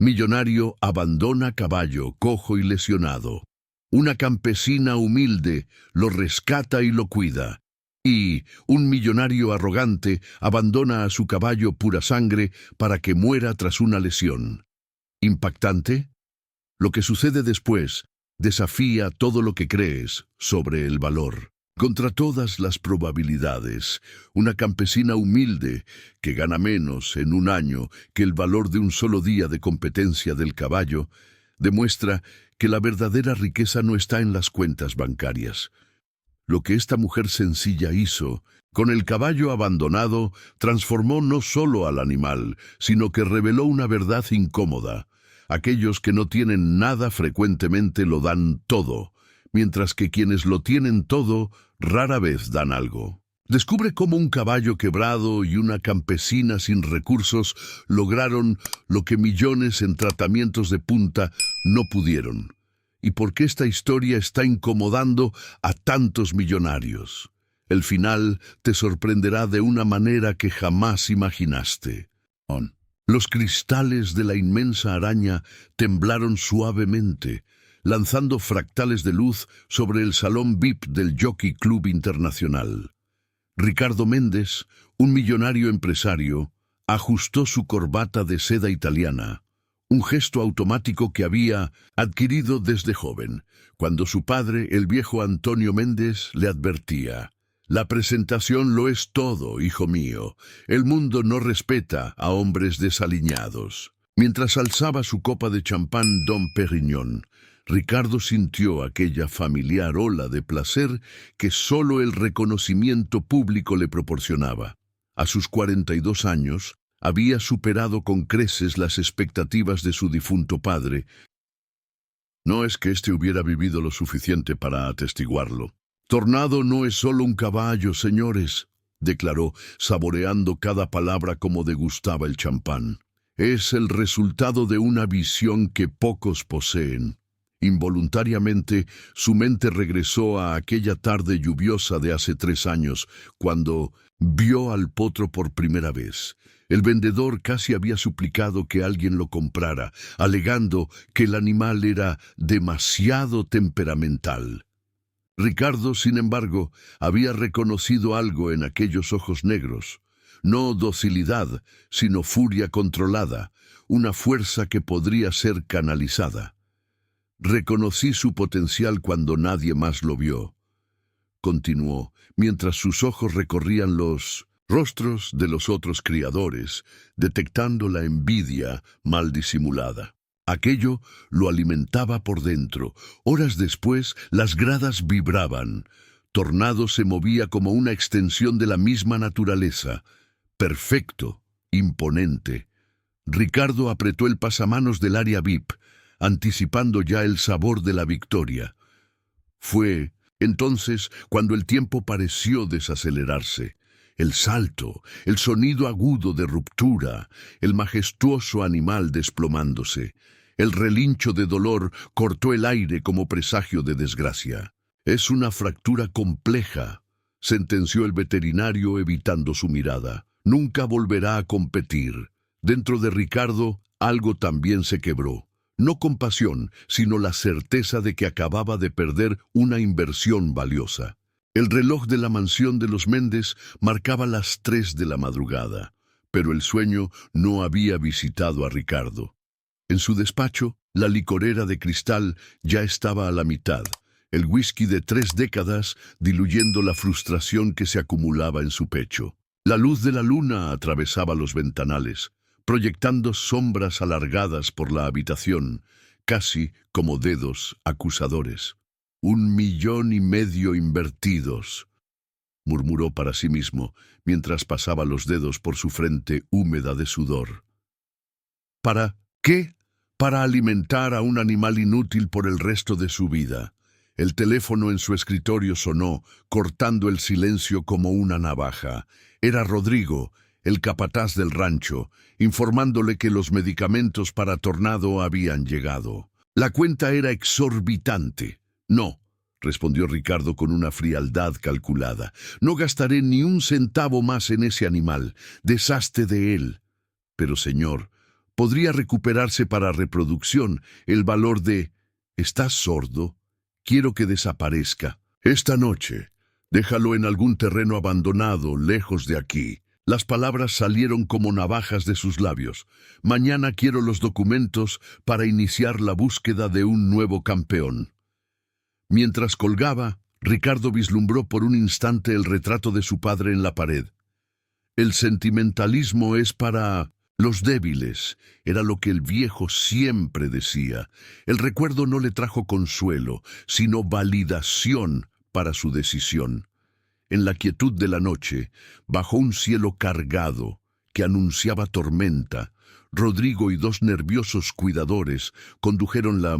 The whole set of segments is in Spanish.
Millonario abandona caballo cojo y lesionado. Una campesina humilde lo rescata y lo cuida. Y un millonario arrogante abandona a su caballo pura sangre para que muera tras una lesión. ¿Impactante? Lo que sucede después desafía todo lo que crees sobre el valor. Contra todas las probabilidades, una campesina humilde que gana menos en un año que el valor de un solo día de competencia del caballo, demuestra que la verdadera riqueza no está en las cuentas bancarias. Lo que esta mujer sencilla hizo, con el caballo abandonado, transformó no solo al animal, sino que reveló una verdad incómoda. Aquellos que no tienen nada frecuentemente lo dan todo, mientras que quienes lo tienen todo rara vez dan algo. Descubre cómo un caballo quebrado y una campesina sin recursos lograron lo que millones en tratamientos de punta no pudieron. Y por qué esta historia está incomodando a tantos millonarios. El final te sorprenderá de una manera que jamás imaginaste. Los cristales de la inmensa araña temblaron suavemente, lanzando fractales de luz sobre el salón VIP del Jockey Club Internacional. Ricardo Méndez, un millonario empresario, ajustó su corbata de seda italiana, un gesto automático que había adquirido desde joven, cuando su padre, el viejo Antonio Méndez, le advertía: «La presentación lo es todo, hijo mío. El mundo no respeta a hombres desaliñados». Mientras alzaba su copa de champán Dom Pérignon, Ricardo sintió aquella familiar ola de placer que solo el reconocimiento público le proporcionaba. A sus 42 años, había superado con creces las expectativas de su difunto padre. No es que éste hubiera vivido lo suficiente para atestiguarlo. «Tornado no es solo un caballo, señores», declaró, saboreando cada palabra como degustaba el champán. «Es el resultado de una visión que pocos poseen». Involuntariamente, su mente regresó a aquella tarde lluviosa de hace 3 años, cuando vio al potro por primera vez. El vendedor casi había suplicado que alguien lo comprara, alegando que el animal era demasiado temperamental. Ricardo, sin embargo, había reconocido algo en aquellos ojos negros. No docilidad, sino furia controlada, una fuerza que podría ser canalizada. «Reconocí su potencial cuando nadie más lo vio», continuó, mientras sus ojos recorrían los rostros de los otros criadores, detectando la envidia mal disimulada. Aquello lo alimentaba por dentro. Horas después, las gradas vibraban. Tornado se movía como una extensión de la misma naturaleza. Perfecto, imponente. Ricardo apretó el pasamanos del área VIP, anticipando ya el sabor de la victoria. Fue entonces cuando el tiempo pareció desacelerarse. El salto, el sonido agudo de ruptura, el majestuoso animal desplomándose. El relincho de dolor cortó el aire como presagio de desgracia. «Es una fractura compleja», sentenció el veterinario evitando su mirada. «Nunca volverá a competir». Dentro de Ricardo, algo también se quebró. No con pasión, sino la certeza de que acababa de perder una inversión valiosa. El reloj de la mansión de los Méndez marcaba las 3 de la madrugada, pero el sueño no había visitado a Ricardo. En su despacho, la licorera de cristal ya estaba a la mitad, el whisky de 3 décadas diluyendo la frustración que se acumulaba en su pecho. La luz de la luna atravesaba los ventanales, proyectando sombras alargadas por la habitación, casi como dedos acusadores. «1,5 millones invertidos», murmuró para sí mismo, mientras pasaba los dedos por su frente húmeda de sudor. ¿Para qué? Para alimentar a un animal inútil por el resto de su vida. El teléfono en su escritorio sonó, cortando el silencio como una navaja. Era Rodrigo, el capataz del rancho, informándole que los medicamentos para Tornado habían llegado. La cuenta era exorbitante. «No», respondió Ricardo con una frialdad calculada. «No gastaré ni un centavo más en ese animal. Deshazte de él». «Pero, señor, Podría recuperarse para reproducción el valor de «¿Estás sordo? Quiero que desaparezca. Esta noche, déjalo en algún terreno abandonado, lejos de aquí». Las palabras salieron como navajas de sus labios. Mañana quiero los documentos para iniciar la búsqueda de un nuevo campeón. Mientras colgaba, Ricardo vislumbró por un instante el retrato de su padre en la pared. El sentimentalismo es para los débiles, era lo que el viejo siempre decía. El recuerdo no le trajo consuelo, sino validación para su decisión. En la quietud de la noche, bajo un cielo cargado que anunciaba tormenta, Rodrigo y dos nerviosos cuidadores condujeron la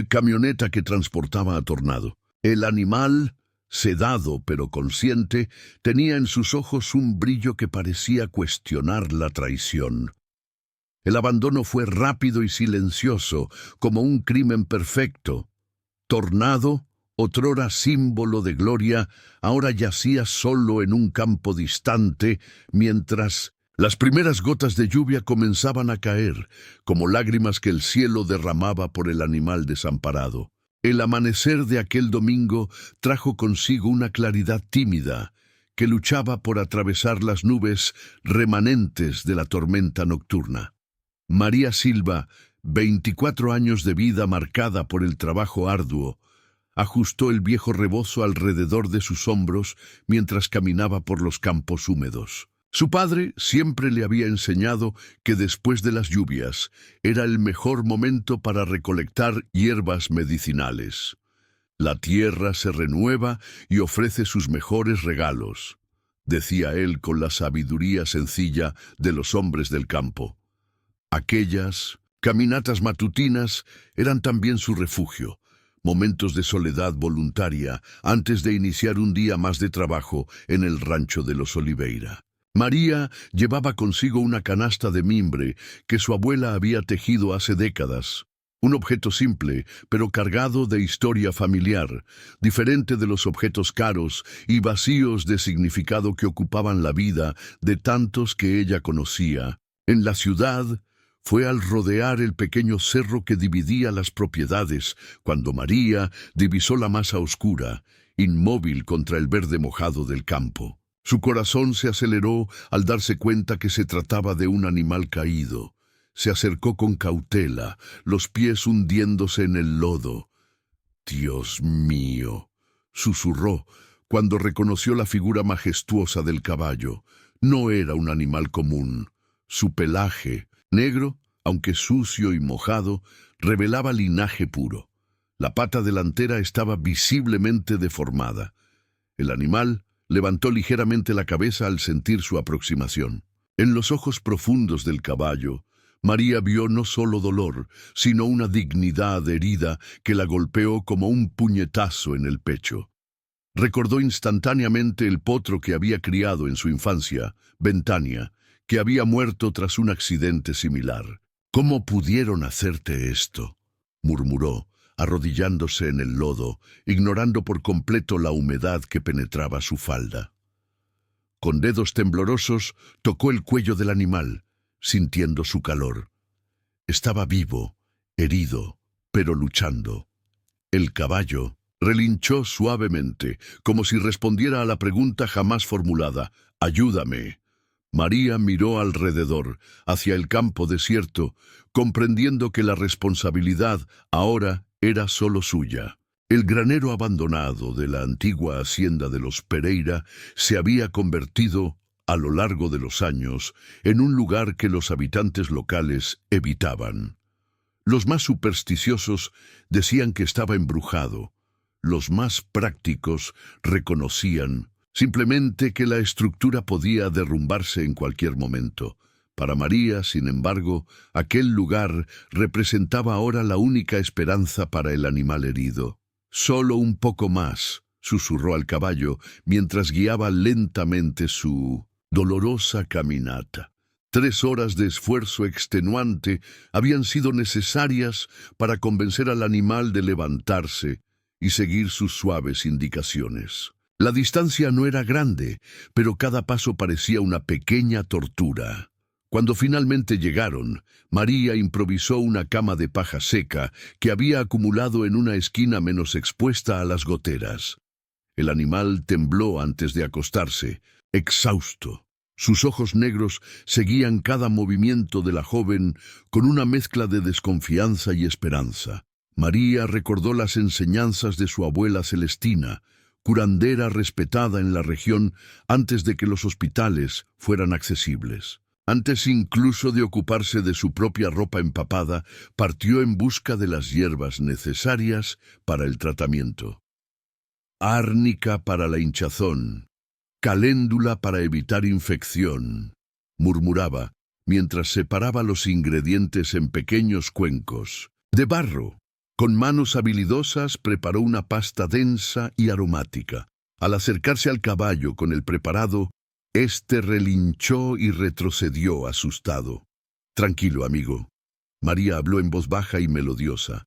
camioneta que transportaba a Tornado. El animal, sedado pero consciente, tenía en sus ojos un brillo que parecía cuestionar la traición. El abandono fue rápido y silencioso, como un crimen perfecto. Tornado, otrora símbolo de gloria, ahora yacía solo en un campo distante, mientras las primeras gotas de lluvia comenzaban a caer, como lágrimas que el cielo derramaba por el animal desamparado. El amanecer de aquel domingo trajo consigo una claridad tímida, que luchaba por atravesar las nubes remanentes de la tormenta nocturna. María Silva, 24 años de vida marcada por el trabajo arduo, ajustó el viejo rebozo alrededor de sus hombros mientras caminaba por los campos húmedos. Su padre siempre le había enseñado que después de las lluvias era el mejor momento para recolectar hierbas medicinales. La tierra se renueva y ofrece sus mejores regalos, decía él con la sabiduría sencilla de los hombres del campo. Aquellas caminatas matutinas eran también su refugio, momentos de soledad voluntaria antes de iniciar un día más de trabajo en el rancho de los Oliveira. María llevaba consigo una canasta de mimbre que su abuela había tejido hace décadas. Un objeto simple, pero cargado de historia familiar, diferente de los objetos caros y vacíos de significado que ocupaban la vida de tantos que ella conocía. En la ciudad, fue al rodear el pequeño cerro que dividía las propiedades, cuando María divisó la masa oscura, inmóvil contra el verde mojado del campo. Su corazón se aceleró al darse cuenta que se trataba de un animal caído. Se acercó con cautela, los pies hundiéndose en el lodo. «Dios mío», susurró cuando reconoció la figura majestuosa del caballo. No era un animal común. Su pelaje, negro, aunque sucio y mojado, revelaba linaje puro. La pata delantera estaba visiblemente deformada. El animal levantó ligeramente la cabeza al sentir su aproximación. En los ojos profundos del caballo, María vio no solo dolor, sino una dignidad herida que la golpeó como un puñetazo en el pecho. Recordó instantáneamente el potro que había criado en su infancia, Ventania, que había muerto tras un accidente similar. «¿Cómo pudieron hacerte esto?», murmuró, arrodillándose en el lodo, ignorando por completo la humedad que penetraba su falda. Con dedos temblorosos tocó el cuello del animal, sintiendo su calor. Estaba vivo, herido, pero luchando. El caballo relinchó suavemente, como si respondiera a la pregunta jamás formulada: «Ayúdame». María miró alrededor, hacia el campo desierto, comprendiendo que la responsabilidad ahora era solo suya. El granero abandonado de la antigua hacienda de los Pereira se había convertido, a lo largo de los años, en un lugar que los habitantes locales evitaban. Los más supersticiosos decían que estaba embrujado. Los más prácticos reconocían simplemente que la estructura podía derrumbarse en cualquier momento. Para María, sin embargo, aquel lugar representaba ahora la única esperanza para el animal herido. «Solo un poco más», susurró al caballo mientras guiaba lentamente su dolorosa caminata. 3 horas de esfuerzo extenuante habían sido necesarias para convencer al animal de levantarse y seguir sus suaves indicaciones. La distancia no era grande, pero cada paso parecía una pequeña tortura. Cuando finalmente llegaron, María improvisó una cama de paja seca que había acumulado en una esquina menos expuesta a las goteras. El animal tembló antes de acostarse, exhausto. Sus ojos negros seguían cada movimiento de la joven con una mezcla de desconfianza y esperanza. María recordó las enseñanzas de su abuela Celestina, curandera respetada en la región antes de que los hospitales fueran accesibles. Antes incluso de ocuparse de su propia ropa empapada, partió en busca de las hierbas necesarias para el tratamiento. Árnica para la hinchazón, caléndula para evitar infección, murmuraba, mientras separaba los ingredientes en pequeños cuencos. De barro. Con manos habilidosas preparó una pasta densa y aromática. Al acercarse al caballo con el preparado, éste relinchó y retrocedió asustado. «Tranquilo, amigo». María habló en voz baja y melodiosa.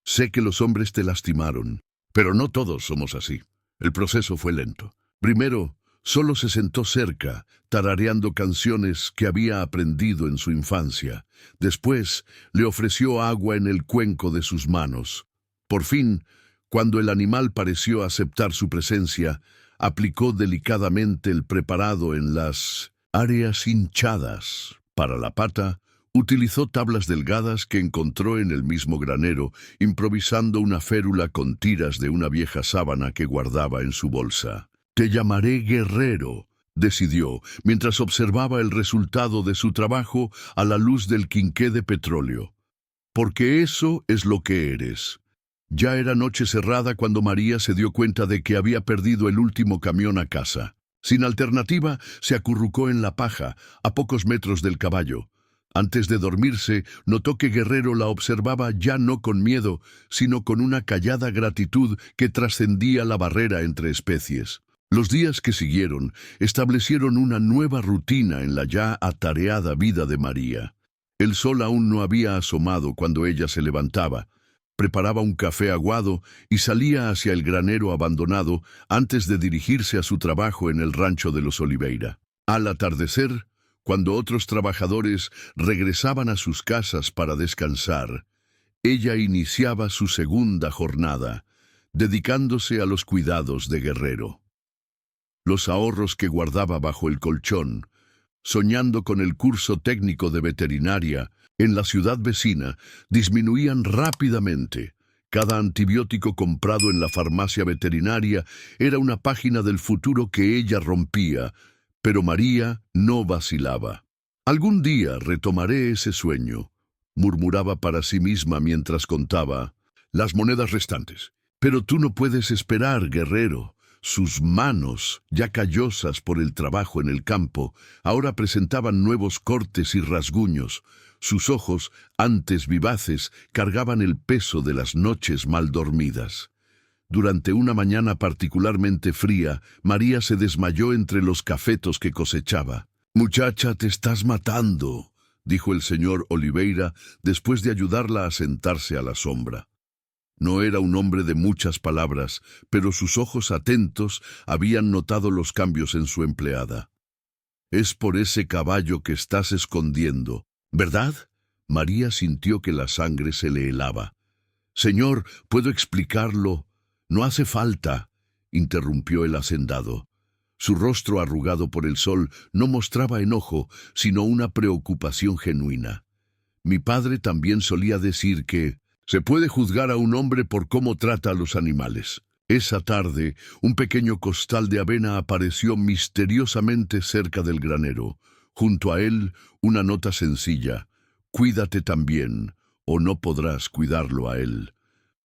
«Sé que los hombres te lastimaron, pero no todos somos así. El proceso fue lento. Primero, solo se sentó cerca, tarareando canciones que había aprendido en su infancia. Después, le ofreció agua en el cuenco de sus manos. Por fin, cuando el animal pareció aceptar su presencia, aplicó delicadamente el preparado en las áreas hinchadas. Para la pata, utilizó tablas delgadas que encontró en el mismo granero, improvisando una férula con tiras de una vieja sábana que guardaba en su bolsa. «Te llamaré Guerrero», decidió, mientras observaba el resultado de su trabajo a la luz del quinqué de petróleo. «Porque eso es lo que eres». Ya era noche cerrada cuando María se dio cuenta de que había perdido el último camión a casa. Sin alternativa, se acurrucó en la paja, a pocos metros del caballo. Antes de dormirse, notó que Guerrero la observaba ya no con miedo, sino con una callada gratitud que trascendía la barrera entre especies. Los días que siguieron establecieron una nueva rutina en la ya atareada vida de María. El sol aún no había asomado cuando ella se levantaba. Preparaba un café aguado y salía hacia el granero abandonado antes de dirigirse a su trabajo en el rancho de los Oliveira. Al atardecer, cuando otros trabajadores regresaban a sus casas para descansar, ella iniciaba su segunda jornada, dedicándose a los cuidados de Guerrero. Los ahorros que guardaba bajo el colchón, soñando con el curso técnico de veterinaria en la ciudad vecina, disminuían rápidamente. Cada antibiótico comprado en la farmacia veterinaria era una página del futuro que ella rompía, pero María no vacilaba. «Algún día retomaré ese sueño», murmuraba para sí misma mientras contaba las monedas restantes. «Pero tú no puedes esperar, Guerrero». Sus manos, ya callosas por el trabajo en el campo, ahora presentaban nuevos cortes y rasguños. Sus ojos, antes vivaces, cargaban el peso de las noches mal dormidas. Durante una mañana particularmente fría, María se desmayó entre los cafetos que cosechaba. «Muchacha, te estás matando», dijo el señor Oliveira después de ayudarla a sentarse a la sombra. No era un hombre de muchas palabras, pero sus ojos atentos habían notado los cambios en su empleada. «Es por ese caballo que estás escondiendo, ¿verdad?». María sintió que la sangre se le helaba. «Señor, ¿puedo explicarlo?». «No hace falta», interrumpió el hacendado. Su rostro arrugado por el sol no mostraba enojo, sino una preocupación genuina. «Mi padre también solía decir que se puede juzgar a un hombre por cómo trata a los animales». Esa tarde, un pequeño costal de avena apareció misteriosamente cerca del granero. Junto a él, una nota sencilla: «Cuídate también, o no podrás cuidarlo a él».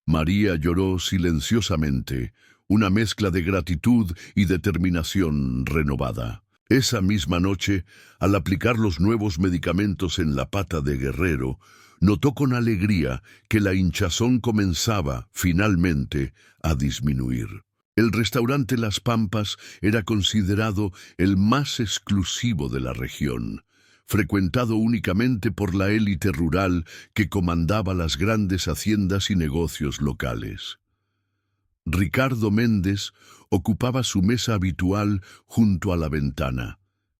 María lloró silenciosamente, una mezcla de gratitud y determinación renovada. Esa misma noche, al aplicar los nuevos medicamentos en la pata de Guerrero, notó con alegría que la hinchazón comenzaba, finalmente, a disminuir. El restaurante Las Pampas era considerado el más exclusivo de la región, frecuentado únicamente por la élite rural que comandaba las grandes haciendas y negocios locales. Ricardo Méndez ocupaba su mesa habitual junto a la ventana,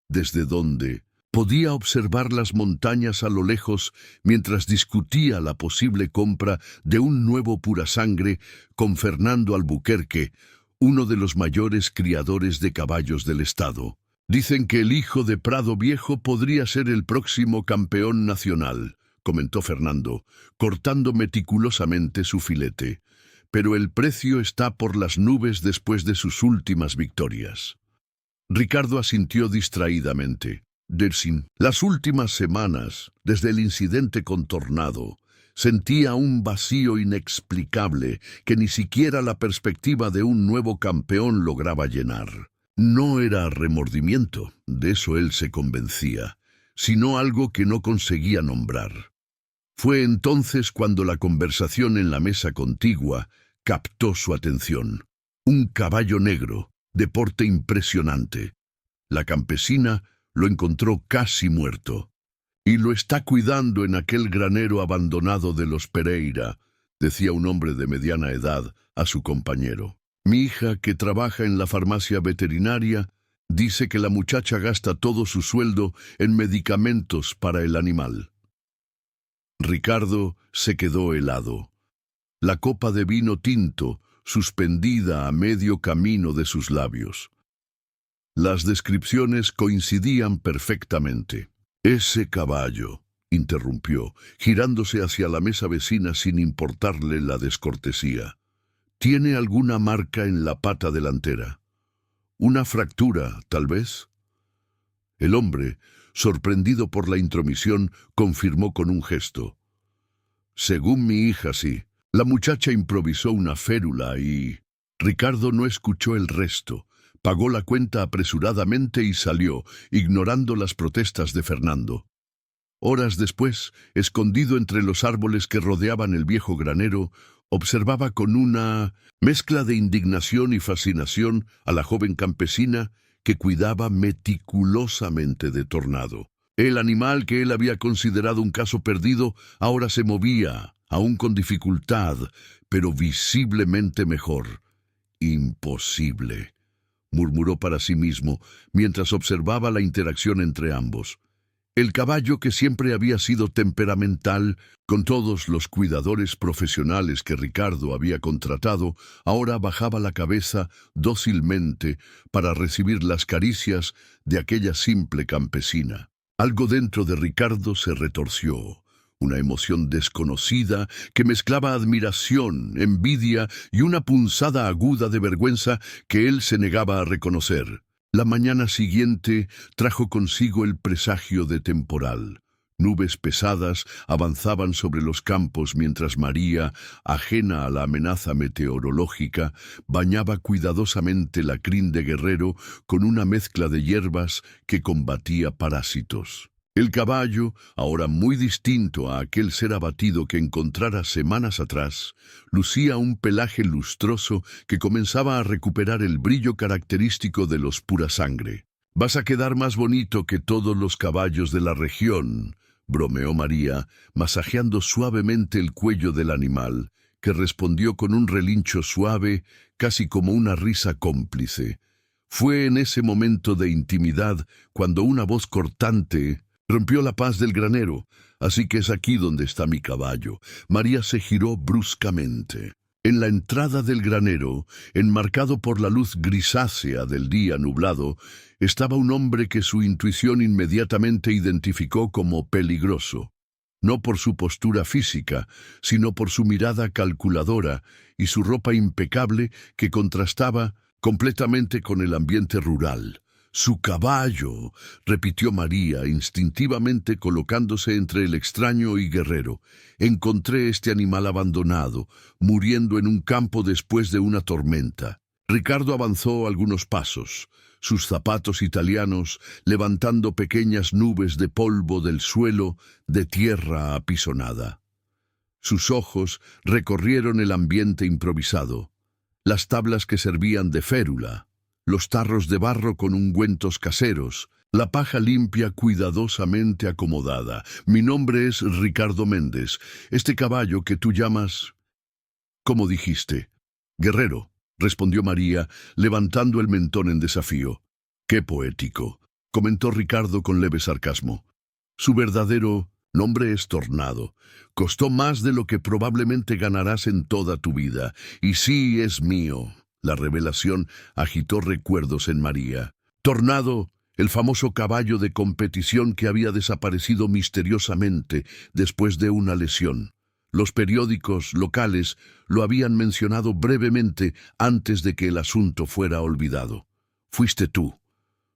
desde donde, Podía observar las montañas a lo lejos mientras discutía la posible compra de un nuevo purasangre con Fernando Albuquerque, uno de los mayores criadores de caballos del estado. Dicen que el hijo de Prado Viejo podría ser el próximo campeón nacional, comentó Fernando, cortando meticulosamente su filete. Pero el precio está por las nubes después de sus últimas victorias. Ricardo asintió distraídamente. Las últimas semanas, desde el incidente con Tornado, sentía un vacío inexplicable que ni siquiera la perspectiva de un nuevo campeón lograba llenar. No era remordimiento, de eso él se convencía, sino algo que no conseguía nombrar. Fue entonces cuando la conversación en la mesa contigua captó su atención. Un caballo negro, de porte impresionante. La campesina lo encontró casi muerto. «Y lo está cuidando en aquel granero abandonado de los Pereira», decía un hombre de mediana edad a su compañero. «Mi hija, que trabaja en la farmacia veterinaria, dice que la muchacha gasta todo su sueldo en medicamentos para el animal». Ricardo se quedó helado. La copa de vino tinto suspendida a medio camino de sus labios. Las descripciones coincidían perfectamente. «Ese caballo», interrumpió, girándose hacia la mesa vecina sin importarle la descortesía, «tiene alguna marca en la pata delantera. Una fractura, tal vez». El hombre, sorprendido por la intromisión, confirmó con un gesto. «Según mi hija, sí». La muchacha improvisó una férula y... Ricardo no escuchó el resto. Pagó la cuenta apresuradamente y salió, ignorando las protestas de Fernando. Horas después, escondido entre los árboles que rodeaban el viejo granero, observaba con una mezcla de indignación y fascinación a la joven campesina que cuidaba meticulosamente de Tornado. El animal que él había considerado un caso perdido ahora se movía, aún con dificultad, pero visiblemente mejor. «Imposible», murmuró para sí mismo mientras observaba la interacción entre ambos. El caballo, que siempre había sido temperamental, con todos los cuidadores profesionales que Ricardo había contratado, ahora bajaba la cabeza dócilmente para recibir las caricias de aquella simple campesina. Algo dentro de Ricardo se retorció. Una emoción desconocida que mezclaba admiración, envidia y una punzada aguda de vergüenza que él se negaba a reconocer. La mañana siguiente trajo consigo el presagio de temporal. Nubes pesadas avanzaban sobre los campos mientras María, ajena a la amenaza meteorológica, bañaba cuidadosamente la crin de Guerrero con una mezcla de hierbas que combatía parásitos. El caballo, ahora muy distinto a aquel ser abatido que encontrara semanas atrás, lucía un pelaje lustroso que comenzaba a recuperar el brillo característico de los purasangre. «Vas a quedar más bonito que todos los caballos de la región», bromeó María, masajeando suavemente el cuello del animal, que respondió con un relincho suave, casi como una risa cómplice. Fue en ese momento de intimidad cuando una voz cortante rompió la paz del granero. «Así que es aquí donde está mi caballo». María se giró bruscamente. En la entrada del granero, enmarcado por la luz grisácea del día nublado, estaba un hombre que su intuición inmediatamente identificó como peligroso. No por su postura física, sino por su mirada calculadora y su ropa impecable que contrastaba completamente con el ambiente rural. «Su caballo», repitió María, instintivamente colocándose entre el extraño y Guerrero. «Encontré este animal abandonado, muriendo en un campo después de una tormenta». Ricardo avanzó algunos pasos, sus zapatos italianos levantando pequeñas nubes de polvo del suelo de tierra apisonada. Sus ojos recorrieron el ambiente improvisado, las tablas que servían de férula, los tarros de barro con ungüentos caseros, la paja limpia cuidadosamente acomodada. «Mi nombre es Ricardo Méndez. Este caballo que tú llamas...» «¿Cómo dijiste?» «Guerrero», respondió María, levantando el mentón en desafío. «Qué poético. comentó Ricardo con leve sarcasmo. Su verdadero nombre es Tornado. Costó más de lo que probablemente ganarás en toda tu vida. Y sí, es mío. La revelación agitó recuerdos en María. Tornado, el famoso caballo de competición que había desaparecido misteriosamente después de una lesión. Los periódicos locales lo habían mencionado brevemente antes de que el asunto fuera olvidado. «Fuiste tú»,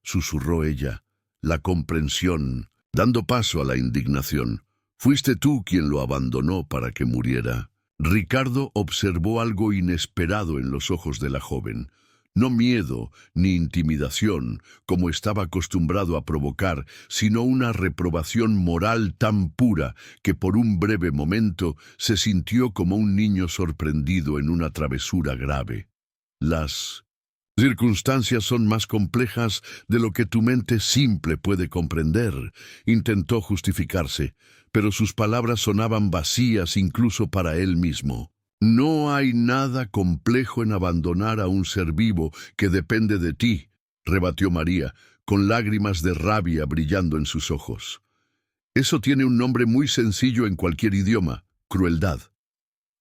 susurró ella, la comprensión dando paso a la indignación. «Fuiste tú quien lo abandonó para que muriera». Ricardo observó algo inesperado en los ojos de la joven. No miedo ni intimidación, como estaba acostumbrado a provocar, sino una reprobación moral tan pura que por un breve momento se sintió como un niño sorprendido en una travesura grave. «Las circunstancias son más complejas de lo que tu mente simple puede comprender», intentó justificarse, pero sus palabras sonaban vacías incluso para él mismo. «No hay nada complejo en abandonar a un ser vivo que depende de ti», rebatió María, con lágrimas de rabia brillando en sus ojos. «Eso tiene un nombre muy sencillo en cualquier idioma: crueldad».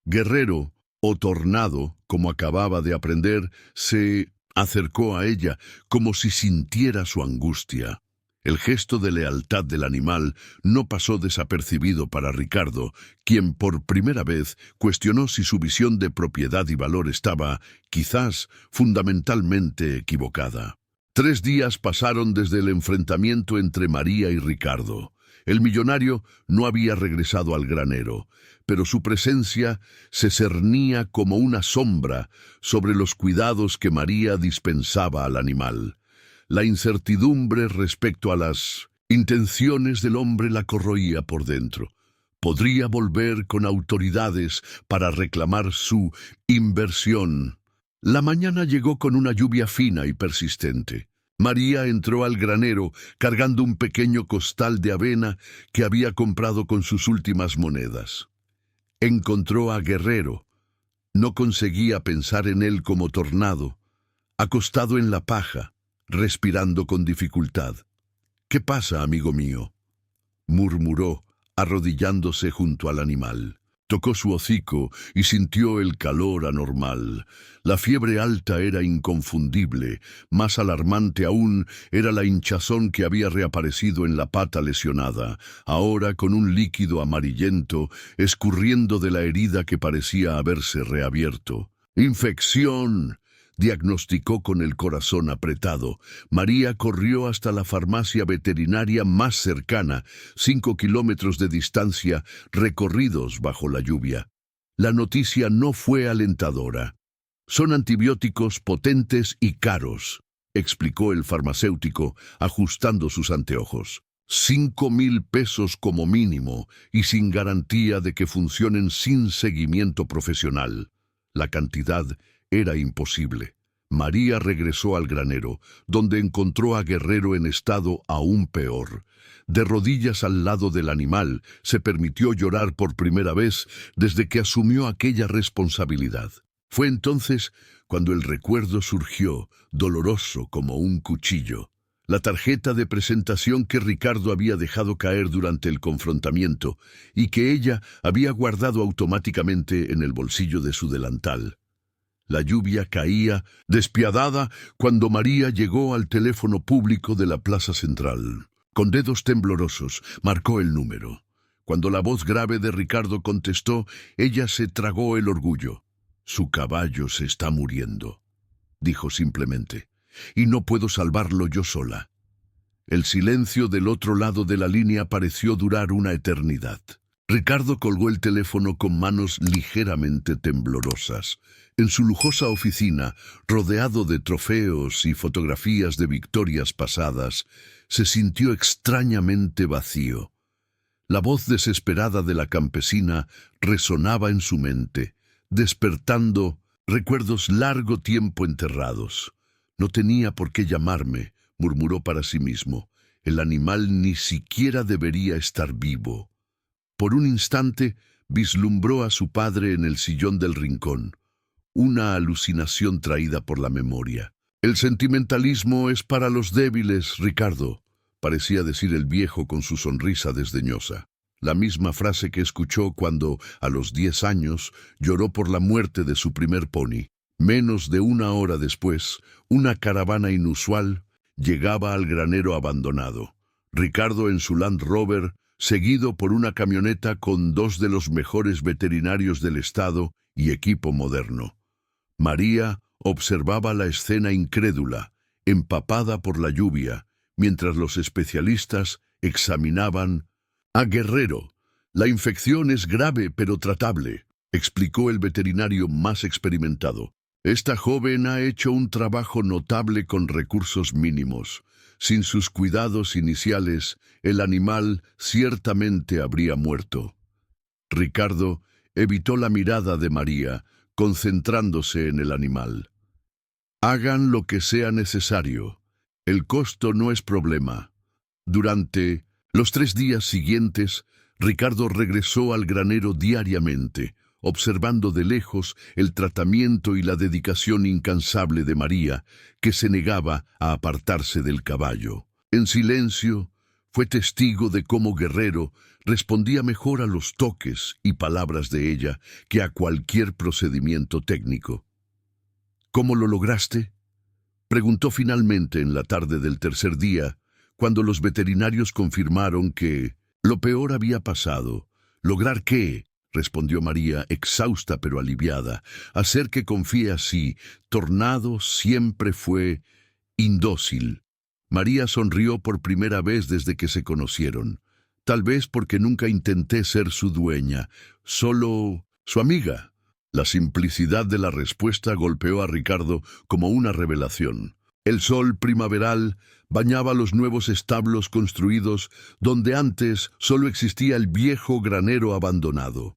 Guerrero, o Tornado, como acababa de aprender, se acercó a ella como si sintiera su angustia. El gesto de lealtad del animal no pasó desapercibido para Ricardo, quien por primera vez cuestionó si su visión de propiedad y valor estaba, quizás, fundamentalmente equivocada. 3 días pasaron desde el enfrentamiento entre María y Ricardo. El millonario no había regresado al granero, pero su presencia se cernía como una sombra sobre los cuidados que María dispensaba al animal. La incertidumbre respecto a las intenciones del hombre la corroía por dentro. Podría volver con autoridades para reclamar su inversión. La mañana llegó con una lluvia fina y persistente. María entró al granero cargando un pequeño costal de avena que había comprado con sus últimas monedas. Encontró a Guerrero. No conseguía pensar en él como Tornado, acostado en la paja, respirando con dificultad. «¿Qué pasa, amigo mío?», murmuró, arrodillándose junto al animal. Tocó su hocico y sintió el calor anormal. La fiebre alta era inconfundible. Más alarmante aún era la hinchazón que había reaparecido en la pata lesionada, ahora con un líquido amarillento escurriendo de la herida que parecía haberse reabierto. «¡Infección!», diagnosticó con el corazón apretado. María corrió hasta la farmacia veterinaria más cercana, 5 kilómetros de distancia, recorridos bajo la lluvia. La noticia no fue alentadora. «Son antibióticos potentes y caros», explicó el farmacéutico, ajustando sus anteojos. 5,000 pesos como mínimo, y sin garantía de que funcionen sin seguimiento profesional. La cantidad era imposible. María regresó al granero, donde encontró a Guerrero en estado aún peor. De rodillas al lado del animal, se permitió llorar por primera vez desde que asumió aquella responsabilidad. Fue entonces cuando el recuerdo surgió, doloroso como un cuchillo. La tarjeta de presentación que Ricardo había dejado caer durante el confrontamiento y que ella había guardado automáticamente en el bolsillo de su delantal. La lluvia caía, despiadada, cuando María llegó al teléfono público de la plaza central. Con dedos temblorosos, marcó el número. Cuando la voz grave de Ricardo contestó, ella se tragó el orgullo. «Su caballo se está muriendo», dijo simplemente, «y no puedo salvarlo yo sola». El silencio del otro lado de la línea pareció durar una eternidad. Ricardo colgó el teléfono con manos ligeramente temblorosas. En su lujosa oficina, rodeado de trofeos y fotografías de victorias pasadas, se sintió extrañamente vacío. La voz desesperada de la campesina resonaba en su mente, despertando recuerdos largo tiempo enterrados. «No tenía por qué llamarme», murmuró para sí mismo. «El animal ni siquiera debería estar vivo». Por un instante vislumbró a su padre en el sillón del rincón. Una alucinación traída por la memoria. «El sentimentalismo es para los débiles, Ricardo», parecía decir el viejo con su sonrisa desdeñosa. La misma frase que escuchó cuando, a los 10 años, lloró por la muerte de su primer pony. Menos de una hora después, una caravana inusual llegaba al granero abandonado. Ricardo en su Land Rover, seguido por una camioneta con 2 de los mejores veterinarios del estado y equipo moderno. María observaba la escena incrédula, empapada por la lluvia, mientras los especialistas examinaban a Guerrero. La infección es grave pero tratable, explicó el veterinario más experimentado. Esta joven ha hecho un trabajo notable con recursos mínimos. Sin sus cuidados iniciales, el animal ciertamente habría muerto. Ricardo evitó la mirada de María, concentrándose en el animal. Hagan lo que sea necesario. El costo no es problema. Durante los 3 días siguientes, Ricardo regresó al granero diariamente, observando de lejos el tratamiento y la dedicación incansable de María, que se negaba a apartarse del caballo. En silencio, fue testigo de cómo Guerrero respondía mejor a los toques y palabras de ella que a cualquier procedimiento técnico. ¿Cómo lo lograste?, preguntó finalmente en la tarde del tercer día, cuando los veterinarios confirmaron que lo peor había pasado. ¿Lograr qué?, respondió María, exhausta pero aliviada. Hacer que confíe así. Tornado siempre fue indócil. María sonrió por primera vez desde que se conocieron. Tal vez porque nunca intenté ser su dueña, solo su amiga. La simplicidad de la respuesta golpeó a Ricardo como una revelación. El sol primaveral bañaba los nuevos establos construidos donde antes solo existía el viejo granero abandonado.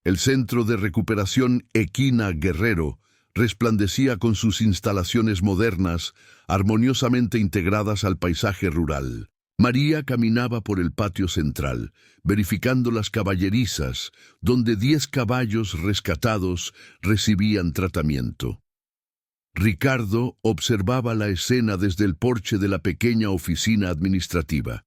El centro de recuperación Equina Guerrero resplandecía con sus instalaciones modernas, armoniosamente integradas al paisaje rural. María caminaba por el patio central, verificando las caballerizas, donde 10 caballos rescatados recibían tratamiento. Ricardo observaba la escena desde el porche de la pequeña oficina administrativa.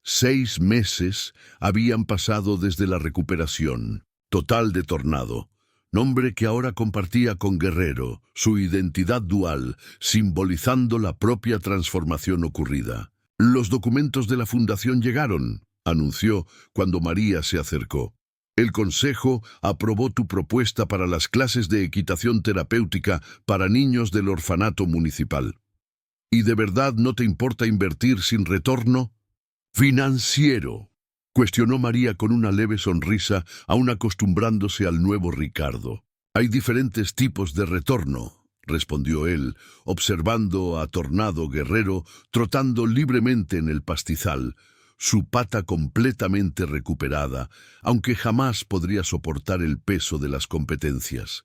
6 meses habían pasado desde la recuperación total de Tornado, nombre que ahora compartía con Guerrero, su identidad dual, simbolizando la propia transformación ocurrida. «Los documentos de la fundación llegaron», anunció cuando María se acercó. «El Consejo aprobó tu propuesta para las clases de equitación terapéutica para niños del orfanato municipal. ¿Y de verdad no te importa invertir sin retorno?» «Financiero», cuestionó María con una leve sonrisa, aún acostumbrándose al nuevo Ricardo. «Hay diferentes tipos de retorno», respondió él, observando a Tornado Guerrero trotando libremente en el pastizal, su pata completamente recuperada, aunque jamás podría soportar el peso de las competencias.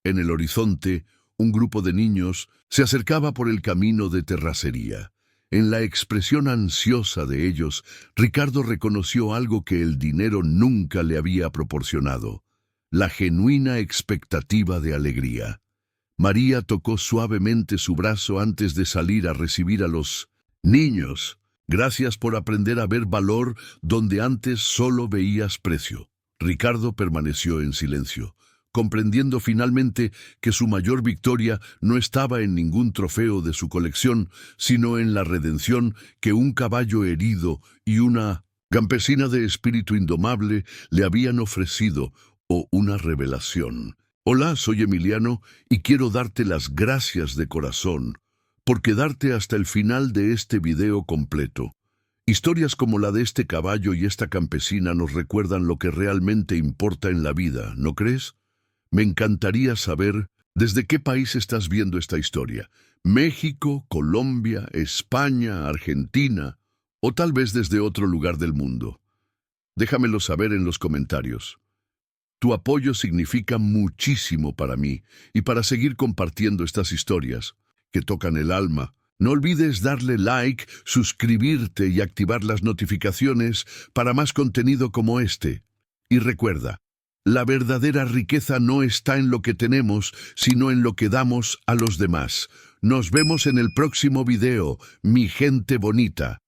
En el horizonte, un grupo de niños se acercaba por el camino de terracería. En la expresión ansiosa de ellos, Ricardo reconoció algo que el dinero nunca le había proporcionado: la genuina expectativa de alegría. María tocó suavemente su brazo antes de salir a recibir a los niños. «Gracias por aprender a ver valor donde antes solo veías precio». Ricardo permaneció en silencio, comprendiendo finalmente que su mayor victoria no estaba en ningún trofeo de su colección, sino en la redención que un caballo herido y una campesina de espíritu indomable le habían ofrecido, o una revelación. «Hola, soy Emiliano y quiero darte las gracias de corazón por quedarte hasta el final de este video completo. Historias como la de este caballo y esta campesina nos recuerdan lo que realmente importa en la vida, ¿no crees? Me encantaría saber desde qué país estás viendo esta historia. México, Colombia, España, Argentina, o tal vez desde otro lugar del mundo. Déjamelo saber en los comentarios. Tu apoyo significa muchísimo para mí y para seguir compartiendo estas historias que tocan el alma. No olvides darle like, suscribirte y activar las notificaciones para más contenido como este. Y recuerda, La verdadera riqueza no está en lo que tenemos, sino en lo que damos a los demás. Nos vemos en el próximo video, mi gente bonita.